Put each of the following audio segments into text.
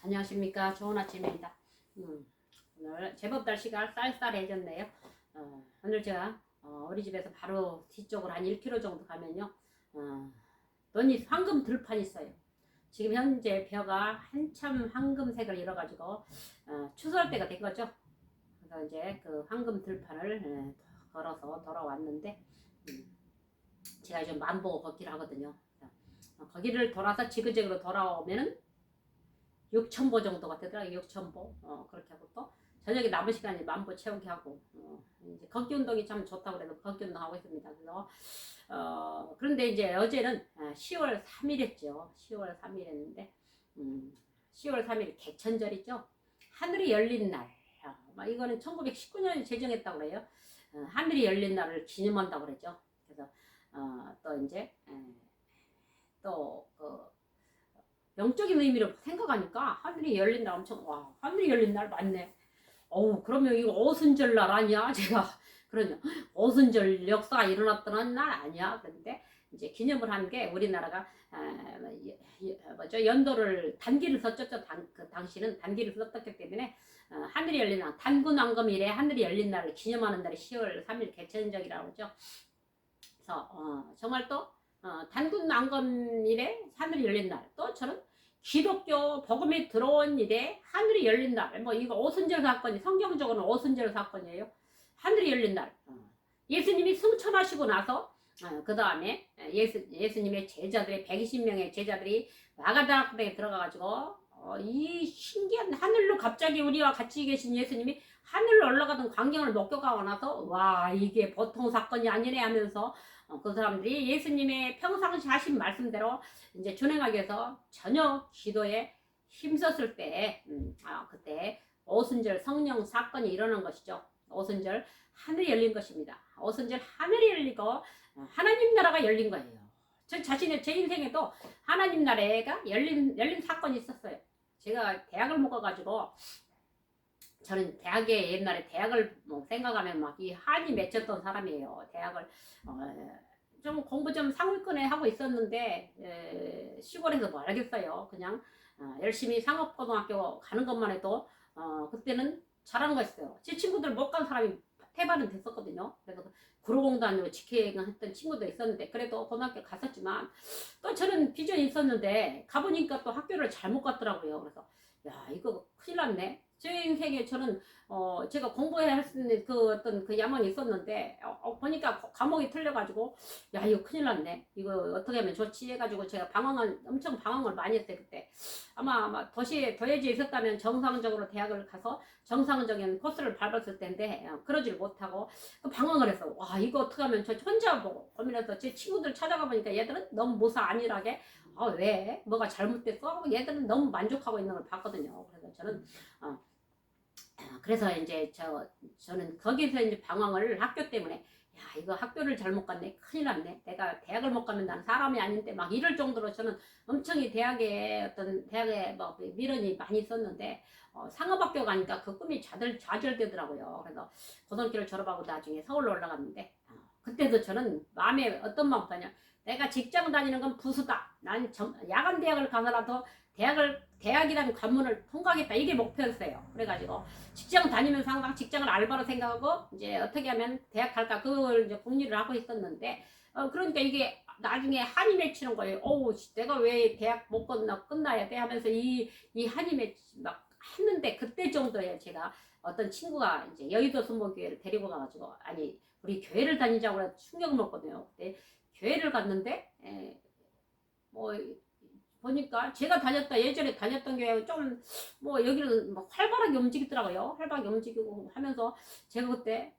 안녕하십니까. 좋은 아침입니다. 오늘 제법 날씨가 쌀쌀해졌네요. 오늘 제가 우리 집에서 바로 뒤쪽으로 한 1km 정도 가면요. 논이 황금 들판이 있어요. 지금 현재 벼가 한참 황금색을 잃어가지고 추수할 때가 된 거죠. 그래서 이제 그 황금 들판을 걸어서 돌아왔는데 제가 좀 만보고 걷기를 하거든요. 거기를 돌아서 지그재그로 돌아오면은 6,000보 정도가 되더라고요. 6,000보. 그렇게 하고 또 저녁에 남은 시간에 만보 채우게 하고 이제 걷기 운동이 참 좋다고 그래서 걷기 운동 하고 있습니다. 그래서 그런데 이제 어제는 10월 3일이었죠. 10월 3일 했는데 10월 3일 개천절이죠. 하늘이 열린 날. 이거는 1919년에 제정했다고 그래요. 하늘이 열린 날을 기념한다고 그러죠. 그래서 또 이제 또 영적인 의미로 생각하니까 하늘이 열린 날 엄청 하늘이 열린 날 맞네. 그러면 이거 오순절 날 아니야? 제가 그러냐 오순절 역사가 일어났던 날 아니야? 그런데 이제 기념을 한 게 우리나라가 연도를 단기를 썼죠. 그 당시는 단기를 썼기 때문에 하늘이 열린 날 단군왕금일에 하늘이 열린 날을 기념하는 날이 10월 3일 개천절이라고 하죠. 그래서 정말 또 단군왕금일에 하늘이 열린 날, 또 저는 기독교 복음이 들어온 일에 하늘이 열린 날, 이거 오순절 사건이 성경적으로는 오순절 사건이에요. 하늘이 열린 날. 예수님이 승천하시고 나서 그 다음에 예수님의 제자들이 120명의 제자들이 마가다락방에 들어가가지고 이 신기한 하늘로 갑자기 우리와 같이 계신 예수님이 하늘로 올라가던 광경을 목격하고 나서 와 이게 보통 사건이 아니네 하면서 그 사람들이 예수님의 평상시 하신 말씀대로 이제 준행하기 위해서 저녁 기도에 힘썼을 때 그때 오순절 성령 사건이 일어난 것이죠. 오순절 하늘이 열린 것입니다. 오순절 하늘이 열리고 하나님 나라가 열린 거예요. 제 인생에도 하나님 나라가 열린 사건이 있었어요. 제가 대학을 못 가가지고 저는 옛날에 대학을 생각하면 막 이 한이 맺혔던 사람이에요. 대학을 좀 공부 좀 상위권에 하고 있었는데 시골에서 뭐 하겠어요. 그냥 열심히 상업고등학교 가는 것만 해도 그때는 잘하는 거였어요. 제 친구들 못 간 사람이 태반은 됐었거든요. 그래서 구로공단으로 직행했던 친구도 있었는데 그래도 고등학교 갔었지만 또 저는 비전이 있었는데 가보니까 또 학교를 잘못 갔더라고요. 그래서 야 이거 큰일 났네. 제 인생에 저는 제가 공부해야 할 수 있는 그 어떤 그 야망이 있었는데 보니까 과목이 틀려가지고 야 이거 큰일 났네. 이거 어떻게 하면 좋지 해가지고 제가 엄청 방황을 많이 했어요. 그때 아마 더해져 있었다면 정상적으로 대학을 가서 정상적인 코스를 밟았을 텐데 그러질 못하고 방황을 했어. 와 이거 어떻게 하면 저 혼자 보고 고민해서 제 친구들 찾아가 보니까 얘들은 너무 모사 안일하게 왜 뭐가 잘못됐어? 얘들은 너무 만족하고 있는 걸 봤거든요. 그래서 저는 그래서 이제 저는 거기서 이제 방황을 학교 때문에 야 이거 학교를 잘못 갔네. 큰일 났네. 내가 대학을 못 가면 난 사람이 아닌데 막 이럴 정도로 저는 엄청 이 대학에 뭐 미련이 많이 있었는데 상업학교 가니까 그 꿈이 좌절되더라고요. 그래서 고등학교를 졸업하고 나중에 서울로 올라갔는데 그때도 저는 마음에 어떤 마음 드냐. 내가 직장 다니는 건 부수다. 난 야간 대학을 가서라도 대학이라는 관문을 통과하겠다. 이게 목표였어요. 그래가지고 직장 다니면서 항상 직장을 알바로 생각하고 이제 어떻게 하면 대학 갈까 그걸 이제 궁리를 하고 있었는데 그러니까 이게 나중에 한이 맺히는 거예요. 내가 왜 대학 못 끝나야 돼 하면서 이 한이 막 했는데 그때 정도에 제가 어떤 친구가 이제 여의도 순복교회를 데리고 가가지고 아니 우리 교회를 다니자고 해서 충격을 먹거든요. 그때 교회를 갔는데 보니까 제가 예전에 다녔던 교회 좀 여기는 활발하게 움직이더라고요. 활발하게 움직이고 하면서 제가 그때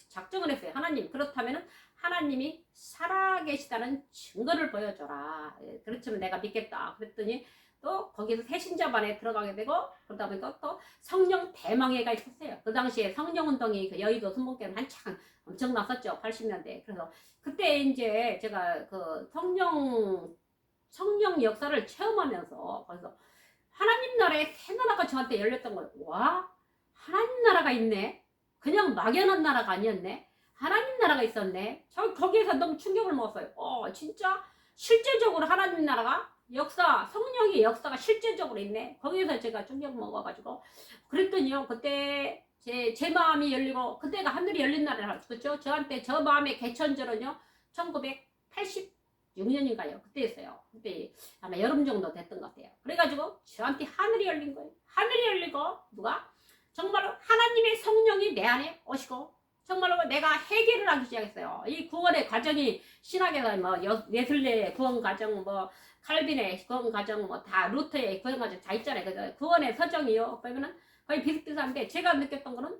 작정을 했어요. 하나님 그렇다면 하나님이 살아계시다는 증거를 보여줘라. 그렇지만 내가 믿겠다. 그랬더니 또 거기서 새신자반에 들어가게 되고 그러다 보니까 또 성령 대망회가 있었어요. 그 당시에 성령운동이 그 여의도 순복교회는 한창 엄청 났었죠. 80년대. 그래서 그때 이제 제가 그 성령 역사를 체험하면서 그래서 하나님 나라의 새 나라가 저한테 열렸던 거예요. 와 하나님 나라가 있네. 그냥 막연한 나라가 아니었네. 하나님 나라가 있었네. 저 거기에서 너무 충격을 먹었어요. 진짜 실제적으로 하나님 나라가 역사, 성령의 역사가 실제적으로 있네. 거기에서 제가 충격 먹어가지고 그랬더니요, 그때 제 마음이 열리고, 그때가 하늘이 열린 날이라 그렇죠. 저한테 저 마음의 개천절은요 1986년인가요 그때였어요. 그때 아마 여름 정도 됐던 것 같아요. 그래가지고 저한테 하늘이 열린 거예요. 하늘이 열리고, 누가 정말로 하나님의 성령이 내 안에 오시고, 정말로 내가 회개를 하기 시작했어요. 이 구원의 과정이 신학에서 뭐 웨슬레의 구원 과정, 뭐 칼빈의 구원 과정, 뭐 다 루터의 구원 과정 다 있잖아요. 그래서 구원의 서정이요. 그러면은 거의 비슷비슷한데, 제가 느꼈던 거는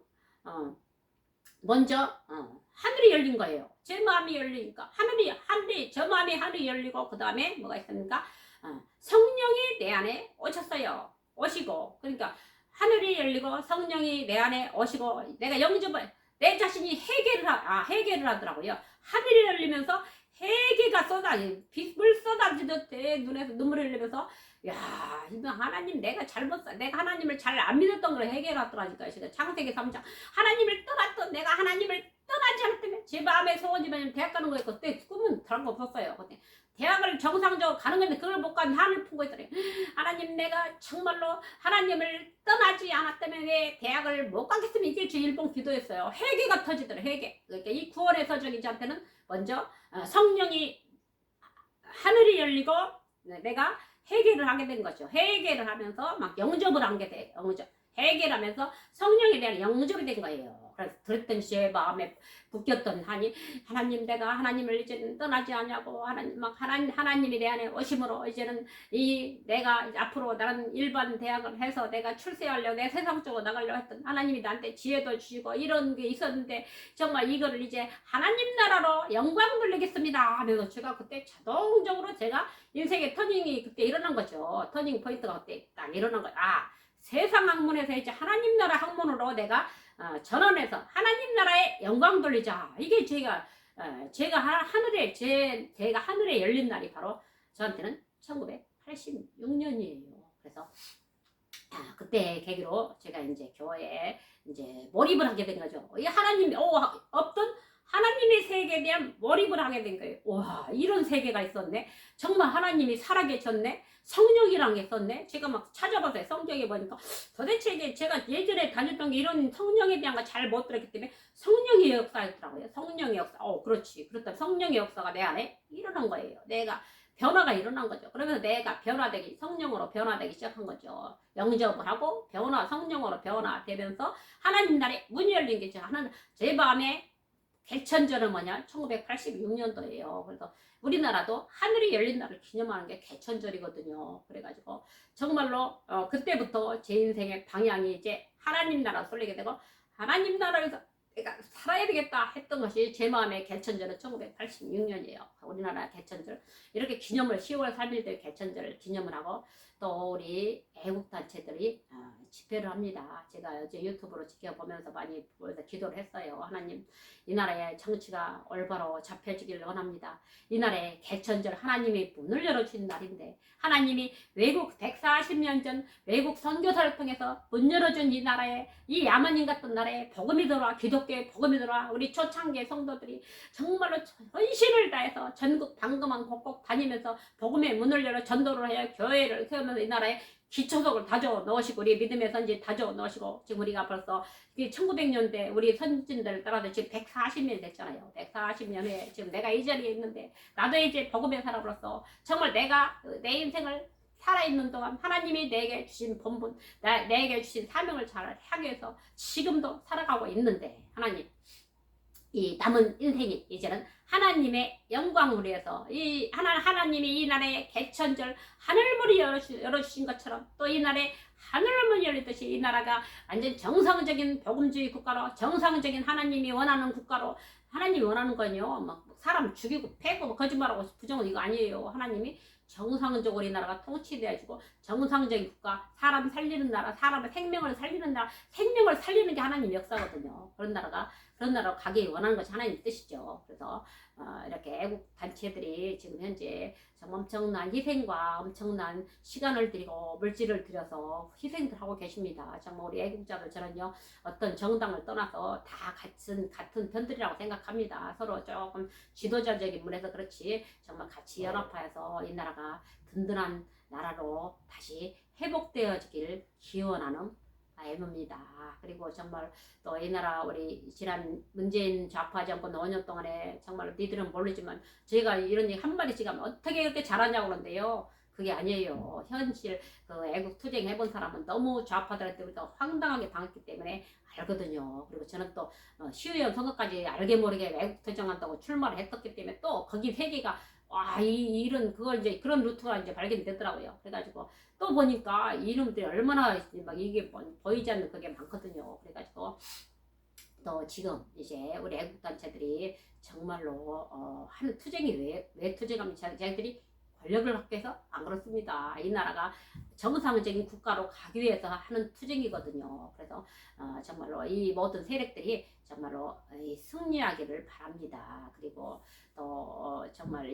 먼저 하늘이 열린 거예요. 제 마음이 열리니까 하늘이 저 마음이 하늘이 열리고, 그 다음에 뭐가 있습니까? 성령이 내 안에 오셨어요. 오시고, 그러니까 하늘이 열리고 성령이 내 안에 오시고, 내가 영접을, 내 자신이 회개를 하더라고요. 하늘이 열리면서 회개가 물 쏟아지듯 내 눈에서 눈물을 흘리면서, 야, 이거 하나님 내가 하나님을 잘 안 믿었던 걸 회개를 하더라니까요. 제가 창세기 3장 하나님을 떠났던, 내가 하나님을 떠나지 않았다면 제 마음의 소원이면 대학 가는 거였고, 그때 꿈은 그런 거 없었어요. 그때 대학을 정상적으로 가는 건데 그걸 못 가는 한을 품고 있더래. 하나님, 내가 정말로 하나님을 떠나지 않았다면 왜 대학을 못 가겠으면, 이게 제 일본 기도였어요. 회개가 터지더래. 회개. 그러니까 이 구원의 서정이 저한테는 먼저 성령이, 하늘이 열리고 내가 회개를 하게 된 거죠. 회개를 하면서 막 영접을 하게 돼. 회개를 하면서 성령에 대한 영접이 된 거예요. 그래서 들었던 제 마음에 묶였던 하나님, 내가 하나님을 이제는 떠나지 않냐고, 하나님이 내 안에 오심으로 이제는 내가 앞으로 나는 일반 대학을 해서 내가 출세하려고, 내 세상적으로 나가려고 했던 하나님이 나한테 지혜도 주시고 이런 게 있었는데, 정말 이거를 이제 하나님 나라로 영광 돌리겠습니다 하면서 제가 그때 자동적으로 제가 인생의 터닝이 그때 일어난 거죠. 터닝 포인트가 그때 딱 일어난 거예요. 세상 학문에서 이제 하나님 나라 학문으로 내가 전환해서 하나님 나라에 영광 돌리자. 이게 제가 하늘에 열린 날이 바로 저한테는 1986년이에요. 그래서 그때 계기로 제가 이제 교회에 이제 몰입을 하게 된 거죠. 이 없던 하나님의 세계에 대한 몰입을 하게 된 거예요. 와, 이런 세계가 있었네. 정말 하나님이 살아계셨네. 성령이란 게 있었네. 제가 막 찾아봤어요. 성경에 보니까 도대체 이게 제가 예전에 다녔던 게 이런 성령에 대한 거 잘 못 들었기 때문에 성령의 역사였더라고요. 성령의 역사. 그렇지. 그렇다. 성령의 역사가 내 안에 일어난 거예요. 내가 변화가 일어난 거죠. 그러면서 내가 성령으로 변화되기 시작한 거죠. 영접을 하고 성령으로 변화되면서 하나님 나라에 문이 열린 게 제 마음에 개천절은 1986년도예요. 그래서 우리나라도 하늘이 열린 날을 기념하는 게 개천절이거든요. 그래가지고 정말로 그때부터 제 인생의 방향이 이제 하나님 나라 쏠리게 되고, 하나님 나라에서 내가 살아야 되겠다 했던 것이 제 마음의 개천절은 1986년이에요. 우리나라 개천절 이렇게 기념을 10월 3일들 개천절을 기념을 하고, 또 우리 애국단체들이 집회를 합니다. 제가 어제 유튜브로 지켜보면서 많이 기도를 했어요. 하나님, 이 나라의 정치가 올바로 잡혀지기를 원합니다. 이 나라의 개천절 하나님이 문을 열어주신 날인데, 하나님이 외국 140년 전 외국 선교사를 통해서 문 열어준 이 나라에, 이 야만인 같은 나라에 복음이 들어와, 기독교의 복음이 들어와, 우리 초창기의 성도들이 정말로 헌신을 다해서 전국 방금한 곳곳 다니면서 복음의 문을 열어 전도를 해요. 교회를 세우면서 이 나라에 기초석을 다져 넣으시고, 우리 믿음의 선지 다져 넣으시고, 지금 우리가 벌써 1900년대 우리 선진들 따라서 지금 140년 됐잖아요. 140년 후에 지금 내가 이 자리에 있는데, 나도 이제 복음의 사람으로서 정말 내가 내 인생을 살아있는 동안 하나님이 내게 주신 본분, 내게 주신 사명을 잘 하기 위해서 지금도 살아가고 있는데, 하나님, 이 남은 인생이 이제는 하나님의 영광을 위해서 하나님이 이 나라의 개천절 하늘문이 열어주신 것처럼, 또 이 나라에 하늘문이 열리듯이 이 나라가 완전 정상적인 복음주의 국가로, 정상적인 하나님이 원하는 국가로, 하나님이 원하는 건요 막 사람 죽이고 패고 거짓말하고 부정은 이거 아니에요. 하나님이 정상적으로 이 나라가 통치되어지고, 정상적인 국가, 사람 살리는 나라, 사람의 생명을 살리는 나라, 생명을 살리는 게 하나님 역사거든요. 그런 나라가 그런 나라로 가기 원하는 것이 하나님 뜻이죠. 그래서 이렇게 애국 단체들이 지금 현재 정말 엄청난 희생과 엄청난 시간을 들이고 물질을 들여서 희생들 하고 계십니다. 정말 우리 애국자들처럼요, 어떤 정당을 떠나서 다 같은 편들이라고 생각합니다. 서로 조금 지도자적인 면에서 그렇지 정말 같이 연합하여서 이 나라가 든든한 나라로 다시 회복되어지길 기원하는 바입니다. 그리고 정말 또 이 나라 우리 지난 문재인 좌파 정권 5년 동안에 정말 니들은 모르지만 저희가 이런 얘기 한마디씩 하면 어떻게 그렇게 잘하냐고 그러는데요. 그게 아니에요. 현실 그 애국 투쟁 해본 사람은 너무 좌파들한테 우리가 황당하게 당했기 때문에 알거든요. 그리고 저는 또 시의원 선거까지 알게 모르게 애국 투쟁한다고 출마를 했었기 때문에 또 거기 세계가 이런 그걸 이제 그런 루트가 이제 발견이 되더라고요. 그래가지고 또 보니까 이놈들이 얼마나 막 이게 보이지 않는 그게 많거든요. 그래가지고 또 지금 이제 우리 애국단체들이 정말로 하는 투쟁이 왜 투쟁하면 자기들이 권력을 갖기 위해서 안 그렇습니다. 이 나라가 정상적인 국가로 가기 위해서 하는 투쟁이거든요. 그래서 정말로 이 모든 세력들이 정말로 승리하기를 바랍니다. 그리고 또 정말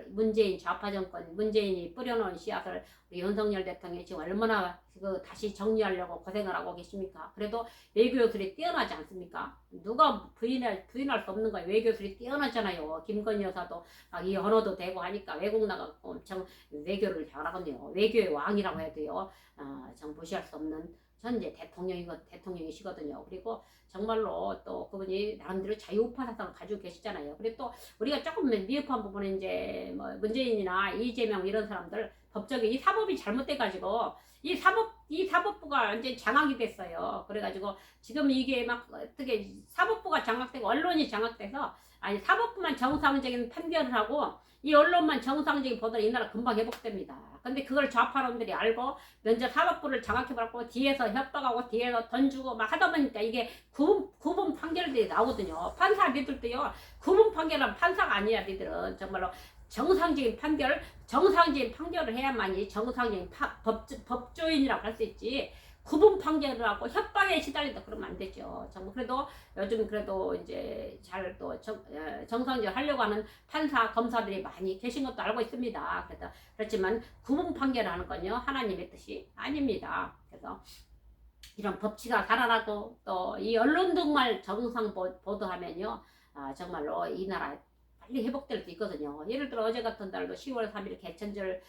문재인 좌파 정권 문재인이 뿌려놓은 씨앗을 우리 윤석열 대통령이 지금 얼마나 다시 정리하려고 고생을 하고 계십니까? 그래도 외교술이 뛰어나지 않습니까? 누가 부인할 수 없는 거예요. 외교술이 뛰어나잖아요. 김건희 여사도 막 이 언어도 되고 하니까 외국 나가고 엄청 외교를 잘하거든요. 외교의 왕이라고 해도요. 정 무시할 수 없는 현재 대통령이시거든요. 그리고 정말로 또 그분이 나름대로 자유우파 사상을 가지고 계시잖아요. 그리고 또 우리가 조금 미흡한 부분은 이제 뭐 문재인이나 이재명 이런 사람들 법적인 이 사법이 잘못돼가지고 이 사법부가 완전 장악이 됐어요. 그래가지고 지금 이게 막 어떻게 사법부가 장악되고 언론이 장악돼서 사법부만 정상적인 판결을 하고 이 언론만 정상적인 보도를 이 나라 금방 회복됩니다. 근데 그걸 좌파놈들이 알고 먼저 사법부를 장악해버렸고 뒤에서 협박하고 뒤에서 돈 주고 막 하다 보니까 이게 구분 판결들이 나오거든요. 판사 니들도요. 구분 판결은 판사가 아니야. 니들은 정말로 정상적인 판결을 해야만이 정상적인 법조인이라고 할 수 있지. 구분 판결을 하고 협박에 시달린다 그러면 안 되죠. 정말 그래도 요즘 그래도 이제 잘 또 정상적으로 하려고 하는 판사 검사들이 많이 계신 것도 알고 있습니다. 그렇지만 구분 판결을 하는 건요 하나님의 뜻이 아닙니다. 그래서 이런 법치가 살아나고 또 이 언론 정말 정상 보도하면요 정말로 이 나라 빨리 회복될 수 있거든요. 예를 들어 어제 같은 날도 10월 3일 개천절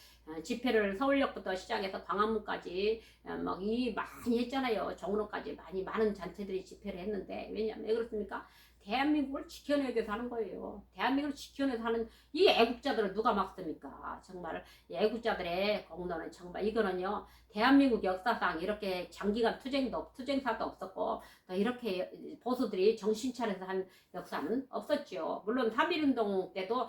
집회를 서울역부터 시작해서 광화문까지 많이 했잖아요. 종로까지 많은 단체들이 집회를 했는데 왜냐면 왜 그렇습니까? 대한민국을 지켜내기 위해서 하는 거예요. 대한민국을 지켜내기 위해서 하는 이 애국자들을 누가 막습니까? 정말 이 애국자들의 공로는 정말 이거는요. 대한민국 역사상 이렇게 장기간 투쟁사도 없었고 또 이렇게 보수들이 정신 차려서 한 역사는 없었죠. 물론 3.1운동 때도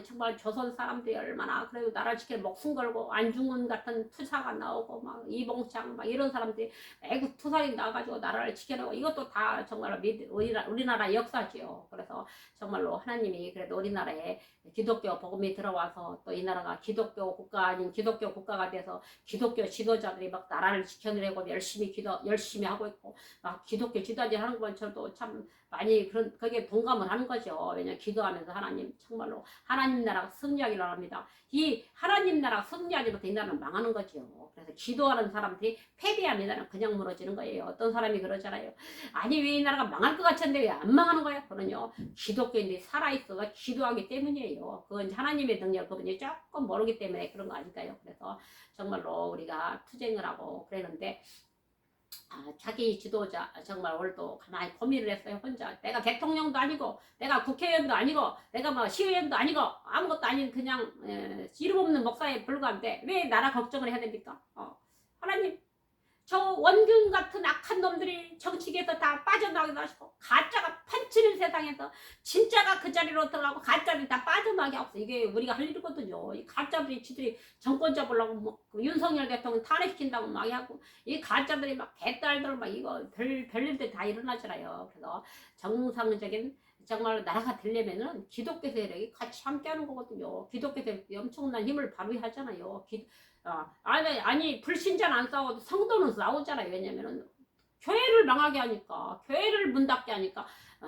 정말 조선 사람들이 얼마나 그래도 나라를 지키는 목숨 걸고 안중근 같은 투사가 나오고 막 이봉창 막 이런 사람들이 애국 투사에 나와가지고 나라를 지켜내고 이것도 다 정말 우리나라 역사지요. 그래서 정말로 하나님이 그래도 우리나라에 기독교 복음이 들어와서 또 이 나라가 기독교 국가 아닌 기독교 국가가 돼서 기독교 지도자들이 막 나라를 지켜내고 열심히 하고 있고 막 기독교 지도자들 하는 건 저도 참 많이 거기에 동감을 하는 거죠. 왜냐면 기도하면서 하나님 정말로 하나님 나라가 승리하기를 합니다. 이 하나님 나라가 승리하지 못해 이 나라는 망하는 거죠. 그래서 기도하는 사람들이 패배하면 이 나라는 그냥 무너지는 거예요. 어떤 사람이 그러잖아요. 아니 왜 이 나라가 망할 것 같은데 왜 안 망하는 거야? 그러는요. 기독교인들이 살아있어서 기도하기 때문이에요. 그건 하나님의 능력 그분이 조금 모르기 때문에 그런 거 아닐까요? 그래서 정말로 우리가 투쟁을 하고 그랬는데 자기 지도자 정말 오늘도 가만히 고민을 했어요. 혼자 내가 대통령도 아니고 내가 국회의원도 아니고 내가 뭐 시의원도 아니고 아무것도 아닌 그냥 이름 없는 목사에 불과한데 왜 나라 걱정을 해야 됩니까? 하나님 저 원균 같은 악한 놈들이 정치계에서 다 빠져나가게 하시고 가짜가 판치는 세상에서 진짜가 그 자리로 들어가고 가짜들이 다 빠져나가게 하고 이게 우리가 할 일이거든요. 이 가짜들이 지들이 정권 잡으려고 뭐 윤석열 대통령 탄핵시킨다고 막 하고 이 가짜들이 막 개딸들 막 이거 별일들 다 일어나잖아요. 그래서 정상적인 정말 나라가 되려면은 기독교 세력이 같이 함께하는 거거든요. 기독교 세력이 엄청난 힘을 발휘하잖아요. 아니 불신자는 안 싸워도 성도는 싸우잖아요. 왜냐면은 교회를 망하게 하니까, 교회를 문 닫게 하니까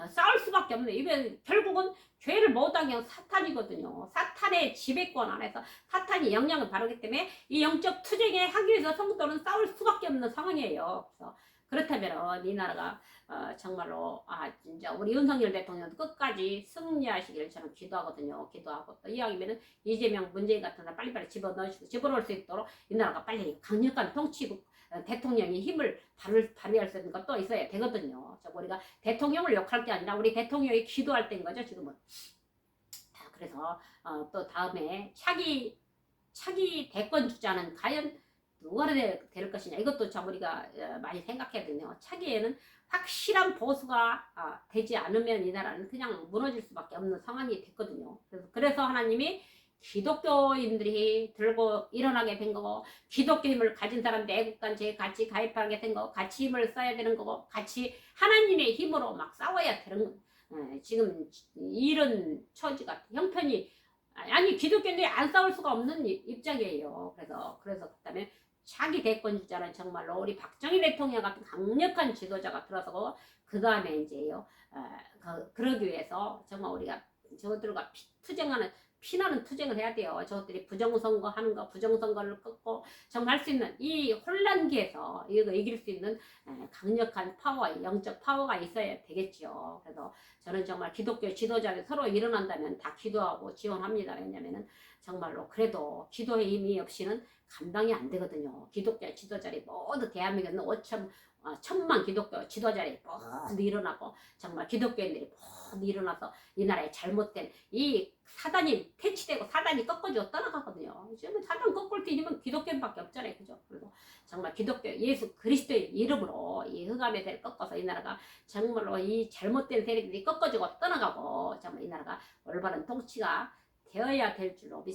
싸울 수밖에 없네. 이게 결국은 교회를 못하게 한 사탄이거든요. 사탄의 지배권 안에서 사탄이 영향을 바르기 때문에 이 영적 투쟁에 하기 위해서 성도는 싸울 수밖에 없는 상황이에요. 그래서 그렇다면 이 나라가 정말로 진짜 우리 윤석열 대통령도 끝까지 승리하시기를 저는 기도하거든요. 기도하고 또 이왕이면은 이재명, 문재인 같은 사 빨리빨리 집어넣으시고 집어넣을 수 있도록 이 나라가 빨리 강력한 통치국 대통령이 힘을 발휘할 수 있는 것도 있어야 되거든요. 우리가 대통령을 욕할 게 아니라 우리 대통령이 기도할 때인 거죠, 지금은. 그래서 또 다음에 차기 대권 주자는 과연 누가 될 것이냐, 이것도 참 우리가 많이 생각해야 되네요. 차기에는 확실한 보수가 되지 않으면 이 나라는 그냥 무너질 수밖에 없는 상황이 됐거든요. 그래서 하나님이 기독교인들이 들고 일어나게 된 거고, 기독교 힘을 가진 사람들 애국단체에 같이 가입하게 된 거고, 같이 힘을 써야 되는 거고, 같이 하나님의 힘으로 막 싸워야 되는 거. 지금 이런 처지가 형편이, 아니 기독교인들이 안 싸울 수가 없는 입장이에요. 그래서 그다음에 차기 대권 주자는 정말로 우리 박정희 대통령 같은 강력한 지도자가 들어서고, 그 다음에 이제요 그러기 위해서 정말 우리가 저들과 피나는 투쟁을 해야 돼요. 저들이 부정선거 하는 거, 부정선거를 끊고 정말 할 수 있는 이 혼란기에서 이거 이길 수 있는 강력한 파워, 영적 파워가 있어야 되겠죠. 그래서 저는 정말 기독교 지도자들 서로 일어난다면 다 기도하고 지원합니다. 왜냐면은 정말로 그래도 기도의 힘이 없이는 감당이 안 되거든요. 기독교 지도자들이 모두 대한민국에 1,000만 기독교 지도자들이 모두 일어나고, 정말 기독교인들이 모두 일어나서 이 나라의 잘못된 이 사단이 퇴치되고 사단이 꺾어지고 떠나가거든요. 지금 사단 꺾을 테니면 기독교인밖에 없잖아요. 그죠? 그래서 정말 기독교 예수 그리스도의 이름으로 이 흑암의 세를 꺾어서 이 나라가 정말로 이 잘못된 세력들이 꺾어지고 떠나가고, 정말 이 나라가 올바른 통치가 되어야 될 줄로 믿습니다.